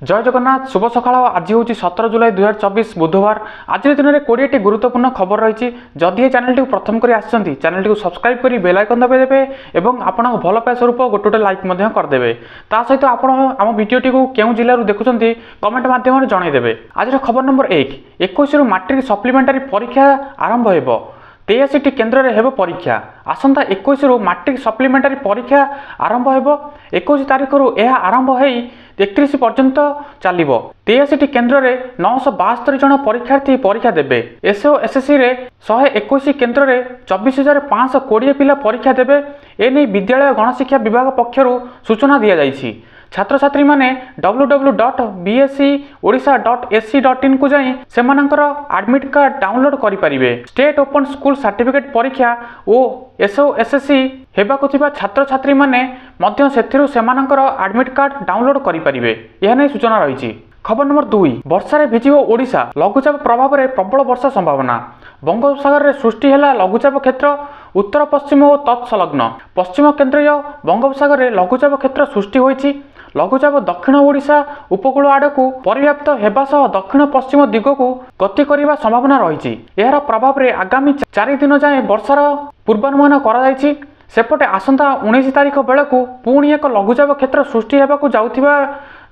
जय जगन्नाथ शुभ सकाळ। आज हूँ 17 जुलाई 2024 बुधवार। आज दिन में 20टी गुरुत्वपूर्ण खबर रही। जदि चैनल टी प्रथम कर आसछंती चैनल टी सब्सक्राइब करी बेल आइकन दबाइदेवे और आपण भल पाए स्वरूप गोटे लाइक करदेवे। ता सहित आप आम भिडियोटी को केउं जिल्लारू देखुछंती कमेंट माध्यम जनईदेवे। आज खबर नंबर 1 21 मैट्रिक सप्लीमेंटारी परीक्षा आरंभ हेबो। 83टी केन्द्र में हेब परीक्षा। आसंता 21 मैट्रिक सप्लीमेंटारी परीक्षा आरंभ हेबो। 21 तारिख यह आरंभ हो 31 पर्यंत चलिबो। 83टी केन्द्र में 972 जन परीक्षार्थी परीक्षा देबे। एसओ एसएससी रे 121 केन्द्र में 24,520 पिला परीक्षा देबे। एने विद्यालय गणशिक्षा विभाग पक्षरु सूचना दिया जाइछि। छात्र छात्री माने www.bscodsha.ac.in को जाई सेमानंकर एडमिट कार्ड डाउनलोड करि परिबे। स्टेट ओपन स्कूल सर्टिफिकेट परीक्षा और एसओएसएससी हेबाकु थिबा छात्र छात्री माने मध्य सेथिरु सेमानंकर एडमिट कार्ड डाउनलोड करि परिबे। यह नै सूचना रहिछि। खबर नंबर 2 वर्षा रे भिजिबो ओडिशा। लघुचाप प्रभाव में प्रबल वर्षा संभावना। बंगोपसागर रे सृष्टि है लघुचाप क्षेत्र। उत्तर पश्चिम और तत्सलग्न पश्चिम केन्द्रीय बंगोपसागर रे लघुचाप क्षेत्र सृष्टि होइछि। लघुचाप दक्षिण ओडिशा उपकूल आड़कू परिव्याप्त हेबा सह दक्षिण पश्चिम दिगकू गति करने संभावना रही। यार प्रभाव में आगामी 4 दिन जाए वर्षार पूर्वानुमान कराଯାଇଛି। सेपटे आसंता 19 तारिख बेलू पुणी एक लघुचाप क्षेत्र सृष्टि होगाकू जाउथिबा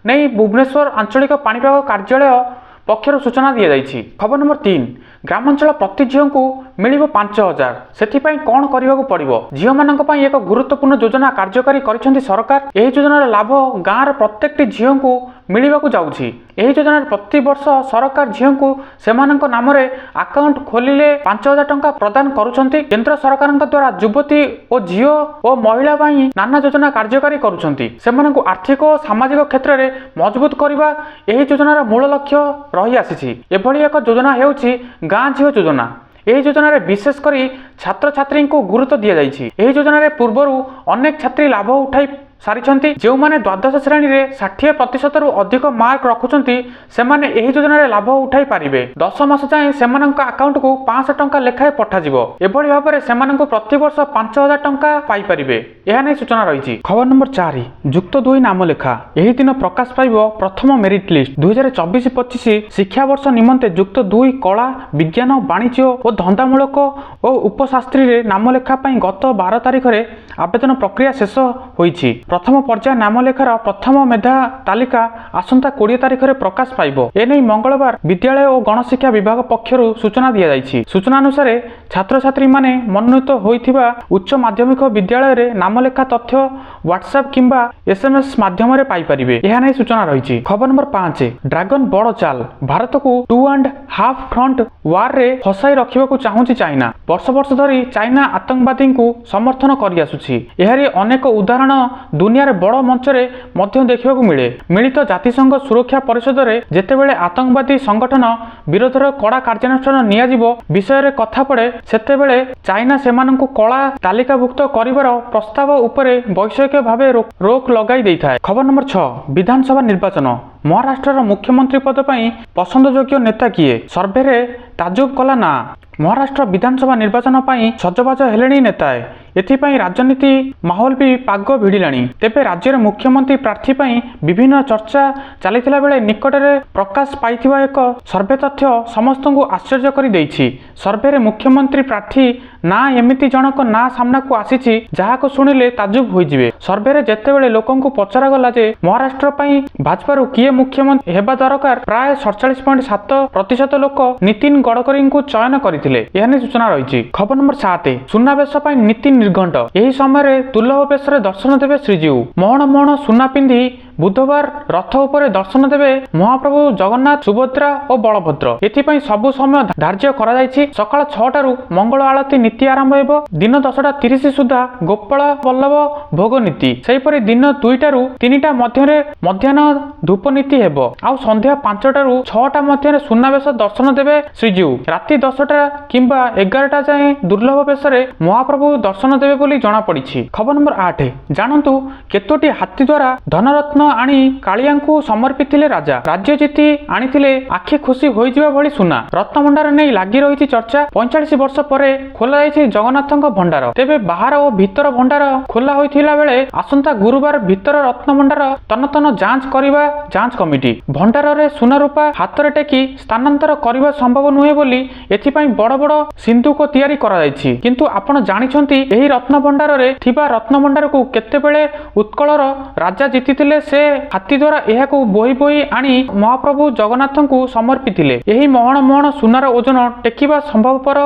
नहीं भुवनेश्वर आंचलिक पाणीपाग कार्यालय पक्षर सूचना दी जाइछि। खबर नंबर 3 ग्रामांचल प्रति झील को मिल 5,000 से कौन करने पड़ो। झील मान एक गुरुत्वपूर्ण योजना कार्यकारी करिसेंति सरकार। यह योजनार लाभ गाँव प्रत्येक झील को मिलवाक जाउछि। यह योजना प्रति वर्ष सरकार झील को सेमानक नाम रे अकाउंट खोलिले 5,000 टंका प्रदान करुछंती। केंद्र सरकार द्वारा युवती और झील और महिला नाना योजना कार्यकारी करुछंती। सेमानकु आर्थिक और सामाजिक क्षेत्र में मजबूत करबा यह योजनार मूल लक्ष्य रही आसीछि। एभली एक योजना हेउछि गाँ झील योजना। यह योजना विशेषकर छात्र छात्री को गुरुत्व दि जाइछि। यह योजना पूर्वर अनेक छात्री लाभ उठाई सारी जो मैंने द्वादश श्रेणी में 60% रु अधिक मार्क रखुंट से योजन लाभ उठाई पारे। 10 मास जाए से अकाउंट को 500 टंका लेखाएं पठाଯିबो। एभली भाव में से प्रतिवर्ष 5,000 टंका पाई परिबे। यह नहीं सूचना रही। खबर नंबर 4 जुक्त 2 नाम लेखा। यही दिन प्रकाश पाइब प्रथम मेरिट लिस्ट 2024-25 शिक्षावर्ष निमंते जुक्त 2 कला विज्ञान वाणिज्य और धंदामूलक और उपशास्त्री नाम लेखा गत 12 तारिख में आवेदन प्रक्रिया शेष होइछि। प्रथम पर्याय नाम लेखार प्रथम मेधा तालिका आसंता 20 तारिख में प्रकाश पाइब। एने मंगलवार विद्यालय और गणशिक्षा विभाग पक्षर सूचना दी जाइछि। सूचना अनुसार छात्र छात्री माने मनोनीत होइथिबा उच्च माध्यमिक विद्यालय रे नाम लेखा तथ्य व्हाट्सएप किंबा एसएमएस माध्यम रे पाई परिबे। यह नहीं सूचना रही। खबर नंबर 5 ड्रैगन बड़ चाल। भारत को 2.5 फ्रंट वार रे फसाई रखिबाकू चाहूछि चाइना। वर्ष वर्ष धरी चाइना आतंकवादी को समर्थन करि आसुछि। एहारी अनेक उदाहरण दुनिया रे बड़ मंच रे मध्य देखा मिले। मिलित जातिसंघ सुरक्षा परिषद रे जेतेबेले आतंकवादी संगठन विरोध रे कड़ा कार्यानुष्ठान नियाजिबो विषय रे कथा पड़े सेतेबेले चाइना सेमानंकु कड़ा तालिकाभुक्त करिवार प्रस्ताव उपरे वैषयिक भावे रोक लगाई देइथाय। खबर नंबर 6 विधानसभा निर्वाचन। महाराष्ट्र मुख्यमंत्री पद पर पसंदयोग्य नेता किए? सर्वे रे ताजुब कला ना। महाराष्ट्र विधानसभा निर्वाचन पर सजबाज हेलेनी नेताए। एथिपाई राजनीति माहौल भी पाग भिड़िलाणी। तेबे राज्य मुख्यमंत्री प्रार्थी पर विभिन्न चर्चा चलता बेले निकट में प्रकाश पाइथिबा एक सर्वे तथ्य समस्त को आश्चर्य कर देइछि। सर्वे रे मुख्यमंत्री प्रार्थी ना एमिति जनक ना सामना को आसीछि जहाको सुनिले ताजुब होइजिबे। सर्वे रे जेतेबेले लोकंकु पचरा गला जे महाराष्ट्र पई भाजपारु किए मुख्यमंत्री हेबा दरकार प्राय 47.7% लोक नितिन गडकरी को चयन करथिले। यह नै सूचना रही। खबर नंबर 7 सुनावेश पई नीति निर्घंट। यही समय दुर्लभ बेश दर्शन देवे श्रीजीउ। मोहन मोहन सुना पिंधि बुधवार रथ उपरे दर्शन देवे महाप्रभु जगन्नाथ सुभद्रा और बलभद्र। एथिपाई सबु समय धार्य करा जायछि। सकाळ 6टारू मंगल आळती नीति आरंभ हेबो। दिन 10:30 सुधा गोपाल वल्लभ भोग नीति। सेहीपरि दिन 2टारू 3टा मध्यरे मध्याह्न धूप नीति हेबो। आउ संध्या 5टारू 6टा मध्यरे सुनावेश दर्शन देवे श्रीजीउ। राति 10टा किंबा 11टा जाए दुर्लभ बेश महाप्रभु दर्शन देवे बोली जना पड़िछि। खबर नंबर 8 जानतु केतोटी हाथी द्वारा धनरत्न ଆଣି କାଳିଆଙ୍କୁ ସମର୍ପିଥିଲେ ରାଜା। ରାଜ୍ୟ ଜିତି ଆଣିଥିଲେ ଆଖି ଖୁସି ହୋଇଯିବା ଭଳି ସୁନା। ରତ୍ନଭଣ୍ଡାର ନେଇ ଲାଗି ରହିଛି ଚର୍ଚ୍ଚା। 45 ବର୍ଷ ପରେ ଖୋଲା ଯାଇଛି ଜଗନ୍ନାଥଙ୍କ ଭଣ୍ଡାର। ତେବେ ବାହାର ଓ ଭିତର ଭଣ୍ଡାର ଖୋଲା ହୋଇଥିଲା ବେଳେ ଆସନ୍ତା ଗୁରୁବାର ଭିତର ରତ୍ନଭଣ୍ଡାର ତନତନ ଯାଞ୍ଚ କରିବା ଯାଞ୍ଚ କମିଟି। ଭଣ୍ଡାରରେ ସୁନା ରୂପା ହାତରେ ଟେକି ସ୍ଥାନାନ୍ତର କରିବା ସମ୍ଭବ ନୁହେଁ ବୋଲି ଏଥିପାଇଁ ବଡ଼ ବଡ଼ ସିନ୍ଦୁକ ତିଆରି କରାଯାଇଛି। କିନ୍ତୁ ଆପଣ ଜାଣିଛନ୍ତି ଏହି ରତ୍ନଭଣ୍ଡାରରେ ଥିବା ରତ୍ନଭଣ୍ଡାରକୁ କେତେବେଳେ ଉତ୍କଳର ରାଜା ଜିତିଥିଲେ ସେ ହାତୀ ଦ୍ୱାରା ଏହାକୁ ବୋହି ବୋହି ଆଣି ମହାପ୍ରଭୁ ଜଗନ୍ନାଥଙ୍କୁ ସମର୍ପିଥିଲେ। ଏହି ମହଣ ମହଣ ସୁନାର ଓଜନ ଟେକିବା ସମ୍ଭବପର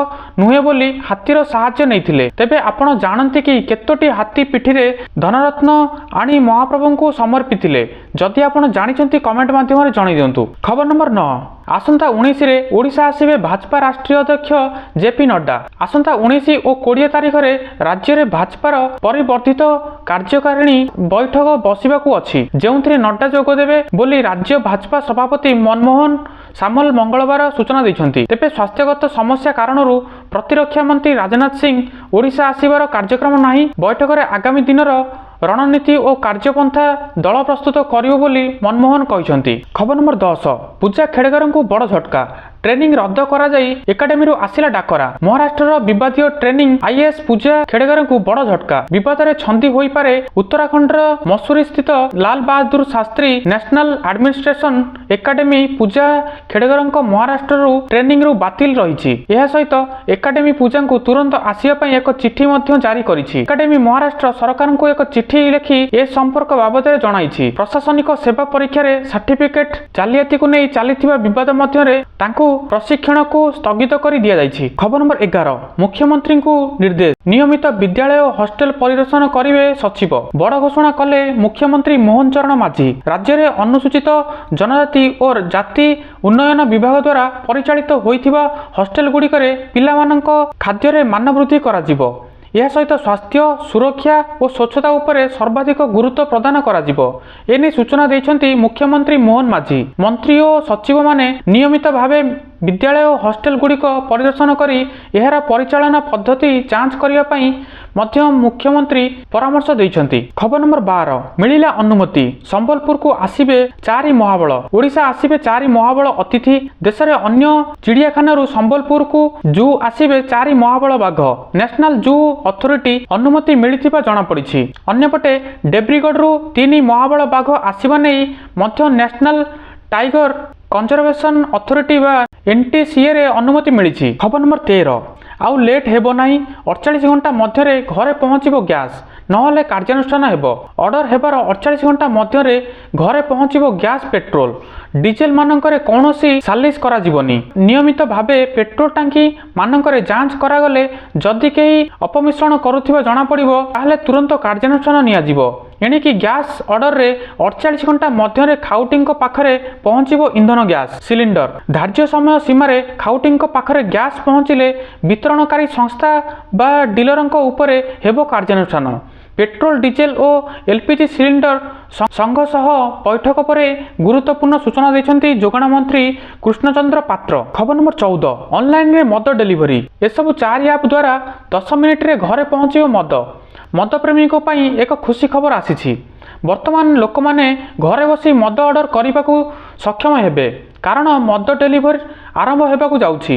ନୁହେଁ ବୋଲି ହାତୀର ସାହାଯ୍ୟ ନେଇଥିଲେ। ତେବେ ଆପଣ ଜାଣନ୍ତି କି କେତୋଟି ହାତୀ ପିଠିରେ ଧନରତ୍ନ ଆଣି ମହାପ୍ରଭୁଙ୍କୁ ସମର୍ପିଥିଲେ? ଯଦି ଆପଣ ଜାଣିଛନ୍ତି କମେଣ୍ଟ ମାଧ୍ୟମରେ ଜଣାଇ ଦିଅନ୍ତୁ। ଖବର ନମ୍ବର 9, ଆସନ୍ତା 19ରେ ଓଡ଼ିଶା ଆସିବେ ଭାଜପା ରାଷ୍ଟ୍ରୀୟ ଅଧ୍ୟକ୍ଷ ଜେପି ନଡ୍ଡା। ଆସନ୍ତା 19 ଓ 20 ତାରିଖରେ ରାଜ୍ୟରେ ଭାଜପାର ପରିବର୍ଦ୍ଧିତ କାର୍ଯ୍ୟକାରିଣୀ ବୈଠକ ବସିବାକୁ ଅଛି, ଯେଉଁଥିରେ ନଡ୍ଡା ଯୋଗ ଦେବେ ବୋଲି ରାଜ୍ୟ ଭାଜପା ସଭାପତି ମନମୋହନ ସାମଲ ମଙ୍ଗଳବାର ସୂଚନା ଦେଇଛନ୍ତି। ତେବେ ସ୍ୱାସ୍ଥ୍ୟଗତ ସମସ୍ୟା କାରଣରୁ ପ୍ରତିରକ୍ଷା ମନ୍ତ୍ରୀ ରାଜନାଥ ସିଂ ଓଡ଼ିଶା ଆସିବାର କାର୍ଯ୍ୟକ୍ରମ ନାହିଁ। ବୈଠକରେ ଆଗାମୀ ଦିନର ରଣନୀତି ଓ କାର୍ଯ୍ୟପନ୍ଥା ଦଳ ପ୍ରସ୍ତୁତ କରିବ ବୋଲି ମନମୋହନ କହିଛନ୍ତି। ଖବର ନମ୍ବର 10, ପୂଜା ଖେଡେକରଙ୍କୁ ବଡ଼ ଝଟକା। ଟ୍ରେନିଂ ରଦ୍ଦ କରାଯାଇ ଏକାଡେମୀରୁ ଆସିଲା ଡାକରା। ମହାରାଷ୍ଟ୍ରର ବିବାଦୀୟ ଟ୍ରେନିଂ ଆଇଏଏସ୍ ପୂଜା ଖେଡେକରଙ୍କୁ ବଡ଼ ଝଟକା। ବିବାଦରେ ଛନ୍ଦି ହୋଇପାରେ ଉତ୍ତରାଖଣ୍ଡର ମସୁରୀ ସ୍ଥିତ Lal Bahadur Shastri national administration academy Puja ଖେଡେକରଙ୍କ ମହାରାଷ୍ଟ୍ରରୁ ଟ୍ରେନିଂରୁ ବାତିଲ ରହିଛି। ଏହା ସହିତ ଏକାଡେମୀ ପୂଜାଙ୍କୁ ତୁରନ୍ତ ଆସିବା ପାଇଁ ଏକ ଚିଠି ମଧ୍ୟ ଜାରି କରିଛି। ଏକାଡେମୀ ମହାରାଷ୍ଟ୍ର ସରକାରଙ୍କୁ ଏକ ଚିଠି ଲେଖି ଏ ସମ୍ପର୍କ ବାବଦରେ ଜଣାଇଛି। ପ୍ରଶାସନିକ ସେବା ପରୀକ୍ଷାରେ ସାର୍ଟିଫିକେଟ ଜାଲିଆତିକୁ ନେଇ ଚାଲିଥିବା ବିବାଦ ମଧ୍ୟରେ ତାଙ୍କୁ ପ୍ରଶିକ୍ଷଣକୁ ସ୍ଥଗିତ କରି ଦିଆଯାଇଛି। ଖବର ନମ୍ବର 11, ମୁଖ୍ୟମନ୍ତ୍ରୀଙ୍କୁ ନିର୍ଦ୍ଦେଶ, ନିୟମିତ ବିଦ୍ୟାଳୟ ଓ ହଷ୍ଟେଲ ପରିଦର୍ଶନ କରିବେ ସଚିବ। ବଡ଼ ଘୋଷଣା କଲେ ମୁଖ୍ୟମନ୍ତ୍ରୀ ମୋହନ ଚରଣ ମାଝୀ। ରାଜ୍ୟରେ ଅନୁସୂଚିତ ଜନଜାତି ଓ ଜାତି ଉନ୍ନୟନ ବିଭାଗ ଦ୍ୱାରା ପରିଚାଳିତ ହୋଇଥିବା ହଷ୍ଟେଲଗୁଡ଼ିକରେ ପିଲାମାନଙ୍କ ଖାଦ୍ୟରେ ମାନ ବୃଦ୍ଧି କରାଯିବ। ଏହା ସହିତ ସ୍ୱାସ୍ଥ୍ୟ ସୁରକ୍ଷା ଓ ସ୍ୱଚ୍ଛତା ଉପରେ ସର୍ବାଧିକ ଗୁରୁତ୍ୱ ପ୍ରଦାନ କରାଯିବ। ଏନେଇ ସୂଚନା ଦେଇଛନ୍ତି ମୁଖ୍ୟମନ୍ତ୍ରୀ ମୋହନ ମାଝୀ। ମନ୍ତ୍ରୀ ଓ ସଚିବମାନେ ନିୟମିତ ଭାବେ ବିଦ୍ୟାଳୟ ଓ ହଷ୍ଟେଲଗୁଡ଼ିକ ପରିଦର୍ଶନ କରି ଏହାର ପରିଚାଳନା ପଦ୍ଧତି ଯାଞ୍ଚ କରିବା ପାଇଁ ମଧ୍ୟ ମୁଖ୍ୟମନ୍ତ୍ରୀ ପରାମର୍ଶ ଦେଇଛନ୍ତି। ଖବର ନମ୍ବର 12, ମିଳିଲା ଅନୁମତି, ସମ୍ବଲପୁରକୁ ଆସିବେ 4 ମହାବଳ। ଓଡ଼ିଶା ଆସିବେ 4 ମହାବଳ ଅତିଥି। ଦେଶରେ ଅନ୍ୟ ଚିଡ଼ିଆଖାନାରୁ ସମ୍ବଲପୁରକୁ ଜୁ ଆସିବେ 4 ମହାବଳ ବାଘ। ନ୍ୟାସନାଲ ଜୁ ଅଥରିଟି ଅନୁମତି ମିଳିଥିବା ଜଣାପଡ଼ିଛି। ଅନ୍ୟପଟେ ଡେବ୍ରିଗଡ଼ରୁ 3 ମହାବଳ ବାଘ ଆସିବା ନେଇ ମଧ୍ୟ ନ୍ୟାସନାଲ ଟାଇଗର କନଜରଭେସନ ଅଥରିଟି ବା NTCAରେ ଅନୁମତି ମିଳିଛି। ଖବର ନମ୍ବର 13, ଆଉ ଲେଟ୍ ହେବ ନାହିଁ, 48 ଘଣ୍ଟା ମଧ୍ୟରେ ଘରେ ପହଞ୍ଚିବ ଗ୍ୟାସ୍, ନହେଲେ କାର୍ଯ୍ୟାନୁଷ୍ଠାନ ହେବ। ଅର୍ଡର ହେବାର 48 ଘଣ୍ଟା ମଧ୍ୟରେ ଘରେ ପହଞ୍ଚିବ ଗ୍ୟାସ୍ ପେଟ୍ରୋଲ ଡିଜେଲ ମାନଙ୍କରେ କୌଣସି ସାଲିସ କରାଯିବନି। ନିୟମିତ ଭାବେ ପେଟ୍ରୋଲ ଟାଙ୍କି ମାନଙ୍କରେ ଯାଞ୍ଚ କରାଗଲେ ଯଦି କେହି ଅପମିଶ୍ରଣ କରୁଥିବା ଜଣାପଡ଼ିବ ତାହେଲେ ତୁରନ୍ତ କାର୍ଯ୍ୟାନୁଷ୍ଠାନ ନିଆଯିବ। ଏଣିକି ଗ୍ୟାସ୍ ଅର୍ଡରରେ 48 ଘଣ୍ଟା ମଧ୍ୟରେ ଖାଉଟିଙ୍କ ପାଖରେ ପହଞ୍ଚିବ ଇନ୍ଧନ ଗ୍ୟାସ୍ ସିଲିଣ୍ଡର। ଧାର୍ଯ୍ୟ ସମୟ ସୀମାରେ ଖାଉଟିଙ୍କ ପାଖରେ ଗ୍ୟାସ୍ ପହଞ୍ଚିଲେ ବିତରଣକାରୀ ସଂସ୍ଥା ବା ଡିଲରଙ୍କ ଉପରେ ହେବ କାର୍ଯ୍ୟାନୁଷ୍ଠାନ। ପେଟ୍ରୋଲ ଡିଜେଲ ଓ LPG ସିଲିଣ୍ଡର ସଂଘ ସହ ବୈଠକ ପରେ ଗୁରୁତ୍ୱପୂର୍ଣ୍ଣ ସୂଚନା ଦେଇଛନ୍ତି ଯୋଗାଣ ମନ୍ତ୍ରୀ କୃଷ୍ଣଚନ୍ଦ୍ର ପାତ୍ର। ଖବର ନମ୍ବର 14, ଅନଲାଇନରେ ମଦ ଡେଲିଭରି। ଏସବୁ 4 ଆପ୍ ଦ୍ୱାରା 10 ମିନିଟରେ ଘରେ ପହଞ୍ଚିବ ମଦ। ମଦପ୍ରେମୀଙ୍କ ପାଇଁ ଏକ ଖୁସି ଖବର ଆସିଛି। ବର୍ତ୍ତମାନ ଲୋକମାନେ ଘରେ ବସି ମଦ ଅର୍ଡର କରିବାକୁ ସକ୍ଷମ ହେବେ, କାରଣ ମଦ ଡେଲିଭରି ଆରମ୍ଭ ହେବାକୁ ଯାଉଛି।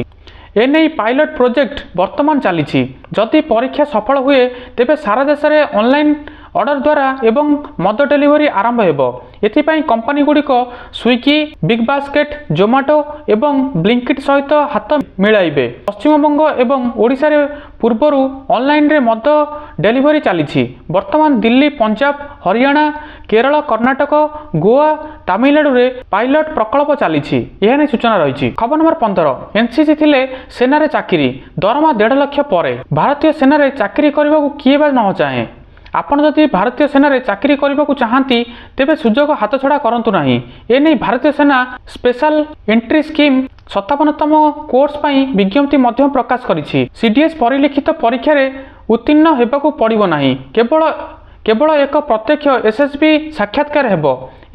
ଏନେଇ ପାଇଲଟ ପ୍ରୋଜେକ୍ଟ ବର୍ତ୍ତମାନ ଚାଲିଛି। ଯଦି ପରୀକ୍ଷା ସଫଳ ହୁଏ ତେବେ ସାରା ଦେଶରେ ଅନଲାଇନ୍ ଅର୍ଡର ଦ୍ୱାରା ଏବଂ ମଦ ଡେଲିଭରି ଆରମ୍ଭ ହେବ। ଏଥିପାଇଁ କମ୍ପାନୀଗୁଡ଼ିକ ସ୍ୱିଗି, ବିଗ୍ ବାସ୍କେଟ୍, ଜୋମାଟୋ ଏବଂ ବ୍ଲିଙ୍କିଟ୍ ସହିତ ହାତ ମିଳାଇବେ। ପଶ୍ଚିମବଙ୍ଗ ଏବଂ ଓଡ଼ିଶାରେ ପୂର୍ବରୁ ଅନଲାଇନରେ ମଦ ଡେଲିଭରି ଚାଲିଛି। ବର୍ତ୍ତମାନ ଦିଲ୍ଲୀ, ପଞ୍ଜାବ, ହରିୟାଣା, କେରଳ, କର୍ଣ୍ଣାଟକ, ଗୋଆ, ତାମିଲନାଡୁରେ ପାଇଲଟ ପ୍ରକଳ୍ପ ଚାଲିଛି। ଏହା ନେଇ ସୂଚନା ରହିଛି। ଖବର ନମ୍ବର 15, NCC ଥିଲେ ସେନାରେ ଚାକିରି, ଦରମା 1.5 ଲକ୍ଷ ପରେ। ଭାରତୀୟ ସେନାରେ ଚାକିରି କରିବାକୁ କିଏ ବା ନ ଚାହେଁ। ଆପଣ ଯଦି ଭାରତୀୟ ସେନାରେ ଚାକିରି କରିବାକୁ ଚାହାନ୍ତି ତେବେ ସୁଯୋଗ ହାତଛଡ଼ା କରନ୍ତୁ ନାହିଁ। ଏନେଇ ଭାରତୀୟ ସେନା ସ୍ପେଶାଲ ଏଣ୍ଟ୍ରି ସ୍କିମ୍ 57ତମ କୋର୍ସ ପାଇଁ ବିଜ୍ଞପ୍ତି ମଧ୍ୟ ପ୍ରକାଶ କରିଛି। CDS ପରିଲିଖିତ ପରୀକ୍ଷାରେ ଉତ୍ତୀର୍ଣ୍ଣ ହେବାକୁ ପଡ଼ିବ ନାହିଁ। କେବଳ ଏକ ପ୍ରତ୍ୟକ୍ଷ SSB ସାକ୍ଷାତକାର ହେବ।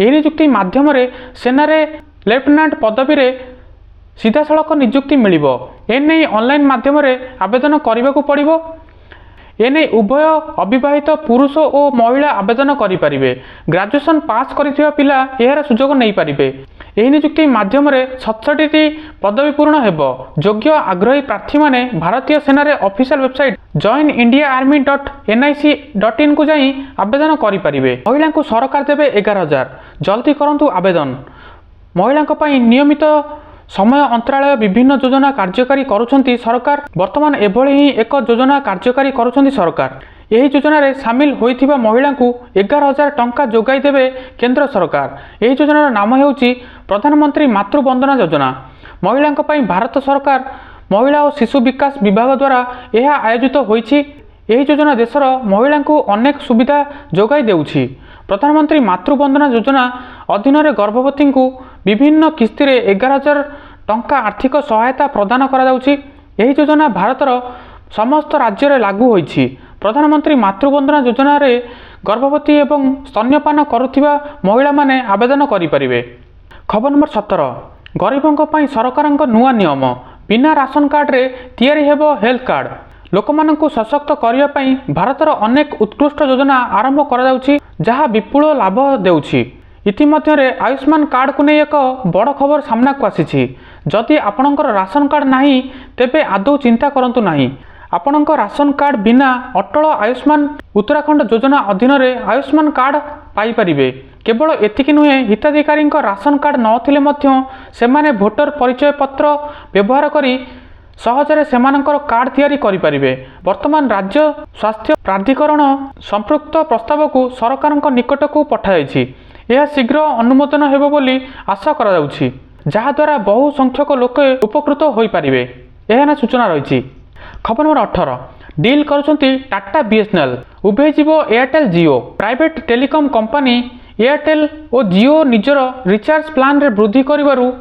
ଏହି ନିଯୁକ୍ତି ମାଧ୍ୟମରେ ସେନାରେ ଲେଫ୍ଟନାଣ୍ଟ ପଦବୀରେ ସିଧାସଳଖ ନିଯୁକ୍ତି ମିଳିବ। ଏନେଇ ଅନଲାଇନ୍ ମାଧ୍ୟମରେ ଆବେଦନ କରିବାକୁ ପଡ଼ିବ। एने उभय अविवाहित पुरुष और महिला आवेदन करें। ग्रेजुएशन पास कर पिला यार सुजोग नहीं पारे। यह नियुक्ति माध्यम 67टी पदवी पूर्ण हेब। योग्य आग्रही प्रार्थी माने भारतीय सेना रे ऑफिशियल वेबसाइट joinindiaarmy.nic.in को जाई आवेदन करें। महिला को सरकार देवे 11,000। जल्दी करंतु आवेदन। महिला नियमित समय अंतराल विभिन्न योजना कार्यकारी करुछंती सरकार। वर्तमान एभली ही एक योजना कार्यकारी करुछंती सरकार। यही योजना रे सामिल होइथिबा महिला को 11,000 टंका जोगाई देवे केंद्र सरकार। यही योजनार नाम हेउची प्रधानमंत्री मातृ वंदना योजना। महिला भारत सरकार महिला और शिशु विकास विभाग द्वारा यह आयोजित होइछि। यही योजना देशर महिला को अनेक सुविधा जोगाई देउछि। प्रधानमंत्री मातृ वंदना योजना अधीन गर्भवती को विभिन्न किस्ती 11,000 टंका आर्थिक सहायता प्रदान करा जाउछि। यही योजना भारतर समस्त राज्य में लागू होइछि। प्रधानमंत्री मातृ वंदना योजना रे गर्भवती एवं स्तन्यपान करुथिबा महिला माने आवेदन करें। खबर नंबर 17 गरीबों पर सरकार नुआ नियम। बिना राशन कार्ड रे तैयारी हेबो हेल्थ कार्ड। लोकमानंकु सशक्त करिया पई भारतर अनेक उत्कृष्ट योजना आरंभ करा जाउछि जहा विपुल लाभ देउछि। इतिमध्य आयुष्मान कार्ड को नहीं एक बड़ खबर सामना को आसी। जदि आपणकर राशन कार्ड नहीं तेबे आदौ चिंता करंतु नहीं। आपणकर राशन कार्ड बिना अटल आयुष्मान उत्तराखंड योजना अधीन आयुष्मान कार्ड पाई परिबे। केवल एतिकी नुहे हिताधिकारी राशन कार्ड नथिले मध्य सेमाने भोटर परिचय पत्र व्यवहार करी सहजरे सेमानंकर कार्ड तैयारी करि परिबे। वर्तमान राज्य स्वास्थ्य प्राधिकरण संपृक्त प्रस्ताव को सरकार निकट को पठाଯାଇଛି। यह शीघ्र अनुमोदन हेबो बोली आशा करा जाउछि जहा द्वारा बहु संख्यक लोक उपकृत होई परिबे। एहाना सूचना रहिछि। खबर नंबर 18 डील करुछंती टाटा बीएसएनएल उभय जीव एयरटेल जियो। प्राइवेट टेलीकॉम कंपनी एयरटेल और जियो निजर रिचार्ज प्लान रे वृद्धि करिवारु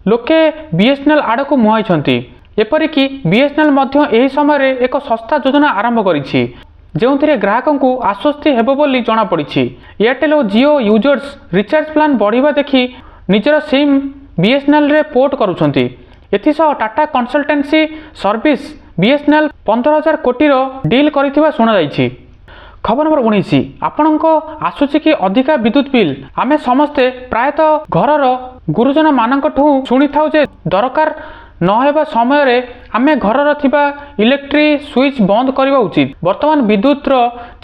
लोके बीएसएनएल आड़ को मुहाइछंती। एपरिकी बीएसएनएल मध्य एही समय रे एक सस्ता योजना आरंभ करिछि जोंथिरे ग्राहकों को आश्वस्ति हेबो बोली जणा पड़िछि। एयरटेल और जियो यूजर्स रिचार्ज प्लान बढ़िबा देखि निजर सिम बीएसएनएल रे पोर्ट करुछंती। एथिसह टाटा कंसल्टेंसी सर्विस बीएसएनएल 15,000 कोटी डील करिथिबा सुना जाइछि। खबर नंबर 19 आपणको आसुछि कि अधिका विद्युत बिल। आमे समस्ते प्रायतः घरर गुरुजन मानकठू शुणी थाउ जे दरकार नहेबा समय रे आमे घरर थिबा इलेक्ट्रिक स्विच बंद करबा उचित। वर्तमान विद्युत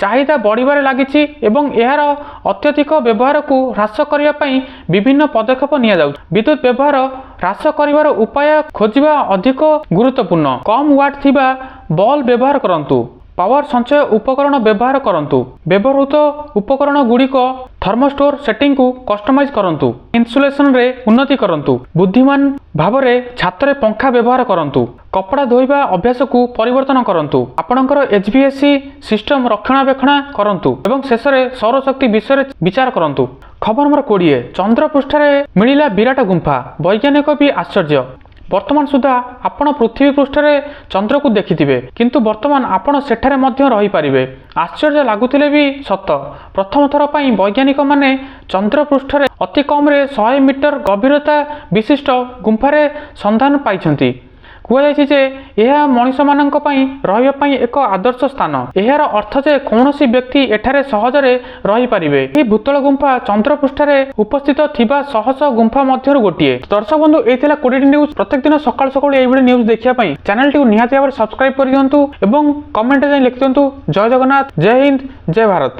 चाहिदा बढ़िबारे लागिछि एवं एहार अत्यधिक व्यवहार को ह्रास करिया पई विभिन्न पदक्षेप निया जाउ। विद्युत व्यवहार ह्रास करिवार उपाय खोजिबा अधिक गुरुत्वपूर्ण। कम वाट थिबा बल्ब व्यवहार करंतु। पावर संचय उपकरण व्यवहार करंतु। व्यवहृत उपकरण गुड़िक थर्मोस्टोर सेटिंग को कस्टमाइज करंतु। इन्सुलेशन रे उन्नति करंतु। बुद्धिमान भावरे छाତରେ पंखा व्यवहार करंतु। कपड़ा धोइबा अभ्यास को परिवर्तन करंतु। आपणकर एचवीएसी सिस्टम रक्षणाबेक्षण करंतु एवं शेष रे सौर शक्ति विषय विचार करंतु। खबर नंबर 20 चंद्र पृष्ठरे मिलिला विराट गुंफा। वैज्ञानिक भी आश्चर्य। वर्तमान सुधा आपण पृथ्वी पृष्ठरे चंद्र को देखिथिबे किंतु वर्तमान आपण सेठारे मध्य रही पारिबे। आश्चर्य लागुथिले भी सत। प्रथम थर पई वैज्ञानिक माने चंद्र पृष्ठरे अति कम रे 100 मीटर गभीरता विशिष्ट गुंफारे संधान पाइछंती। कुआଯାଇଛି जे यह मनुष्य मानक पई रहिबा पई एक आदर्श स्थान। एहार अर्थ जे कौनसी व्यक्ति एठारे सहजरे रही पारिबे। ए भूतल गुंफा चंद्र पृष्ठरे उपस्थित थिबा सहस गुंफा मध्यरु गोटिए। दर्शक बंधु एथिला 20 न्यूज प्रत्येक दिन सकाळ सकाळ एई भଳି न्यूज देखिया पई चैनल टी निहाती भाबरे सब्सक्राइब करि दियंतु एवं कमेंट जाई लिखि दियंतु। जय जगन्नाथ, जय हिंद, जय भारत।